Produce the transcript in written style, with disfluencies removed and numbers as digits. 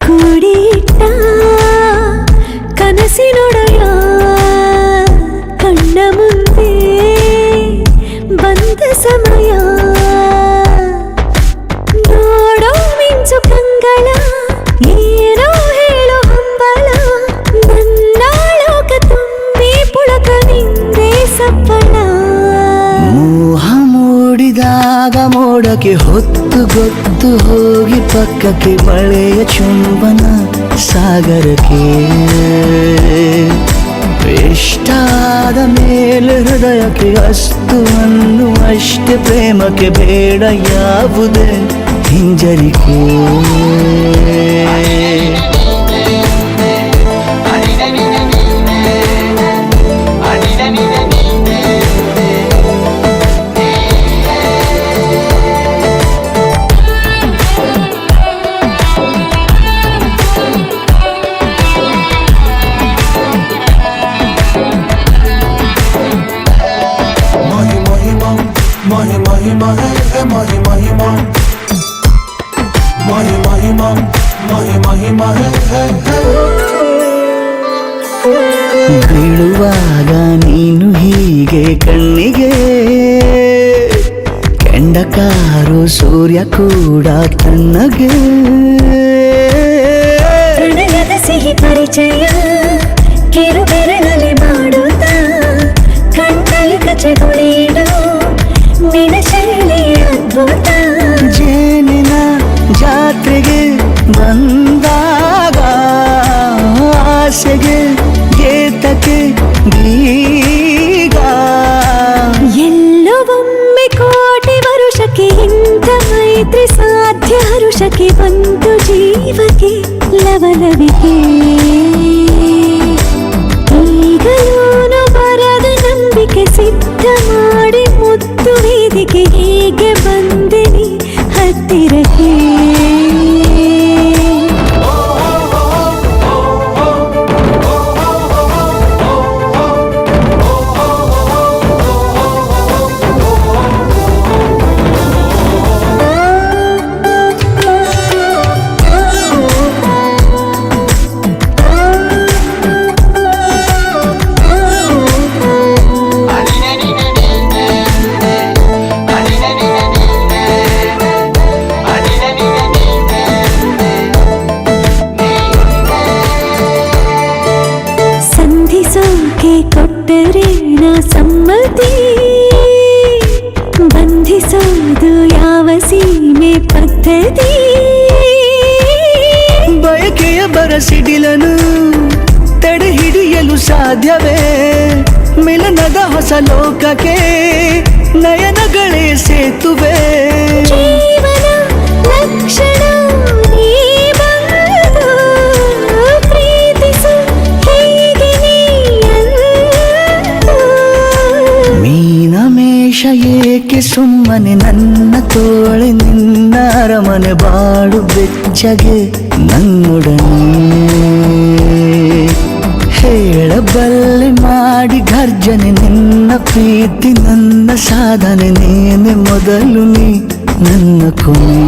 ಕೂಡಿಟ್ಟ ಕನಸಿನೊಡೆಯ ಕಣ್ಣ ಮುಂದೆ ಬಂದ ಸಮಯ ನೋಡೋ ಮಿಂಚು ಕಂಗಳ ಏನೋ ಹೇಳೋ ಹಂಬಲ ನನ್ನ ಲೋಕ ತುಂಬಿ ಪುಳಕ ನಿಂದೆ ಸಪ್ಪಳ ಮೋಹ ಮೂಡಿದಾಗ ಮೋಡಕ್ಕೆ ಹೊತ್ತು ಗೊತ್ತು ಹೋಗಿ ಪಕ್ಕಕ್ಕೆ ಮಳೆಯ ಚುಂಬನ ಸಾಗರಕ್ಕೆ ಇಷ್ಟಾದ ಮೇಲೆ ಹೃದಯಕ್ಕೆ ಅಸ್ತು ಅನ್ನುವಷ್ಟೇ ಪ್ರೇಮಕ್ಕೆ ಬೇಡ ಯಾವುದೇ ಹಿಂಜರಿಕೆ ಬೀಳುವಾಗ ನೀನು ಹೀಗೆ ಕಣ್ಣಿಗೆ ಕೆಂಡಕಾರು ಸೂರ್ಯ ಕೂಡ ತಣ್ಣಗೆ ಪ್ರಣಯದ ಸಿಹಿ ಪರಿಚಯ ಕಿರು ಬೆರಳಲ್ಲಿ ಮಾಡುತ್ತ ಕಣ್ಣಲ್ಲಿ ಕಚಗುಳಿಡು ನಿನ ಶೈಲಿ ಅದ್ಭುತ ಜೇನಿನ ಜಾತ್ರೆಗೆ ಬಂದಾಗ ಆಸೆಗೆ ಗೇತಕ್ಕೆ ಗೀಗ ಎಲ್ಲೋ ಒಮ್ಮೆ ಕೋಟಿ ವರುಷಕ್ಕೆ ಇಂಥ ಮೈತ್ರಿ ಸಾಧ್ಯ ಹರುಷಕ್ಕೆ ಒಂದು ಜೀವಕ್ಕೆ ಲವಲವಿಕೆ ಈಗಲೂ ಬರದ ನಂಬಿಕೆ ಸಿದ್ಧ ಮಾಡಿ ಮುತ್ತು ವೇದಿಕೆ ಹೀಗೆ ಬಂದಿನಿ ಹತ್ತಿರಕ್ಕೆ ಕೊಟ್ಟರೆ ನಾ ಸಮ್ಮತಿ ಬಂಧಿಸೋದು ಯಾವ ಸೀಮೆ ಪದ್ಧತಿ ಬಯಕೆಯ ಬರಸಿಡಿಲನು ತಡೆ ಹಿಡಿಯಲು ಸಾಧ್ಯವೇ ಮಿಲನದ ಹೊಸ ಲೋಕಕ್ಕೆ ನಯನಗಳೇ ಸೇತುವೆ ಜೀವನ ಲಕ್ಷಣ ಏಕೆ ಸುಮ್ಮನೆ ನನ್ನ ತೋಳೆ ನಿನ್ನ ಅರಮನೆ ಬಾಡು ಬೆಚ್ಚಗೆ ನನ್ನೊಡನೆ ಹೇಳಬಲ್ಲೆ ಮಾಡಿ ಗರ್ಜನೆ ನಿನ್ನ ಪ್ರೀತಿ ನನ್ನ ಸಾಧನೆ ನೀನೆ ಮೊದಲು ನೀ ನನ್ನ ಕೊನೆ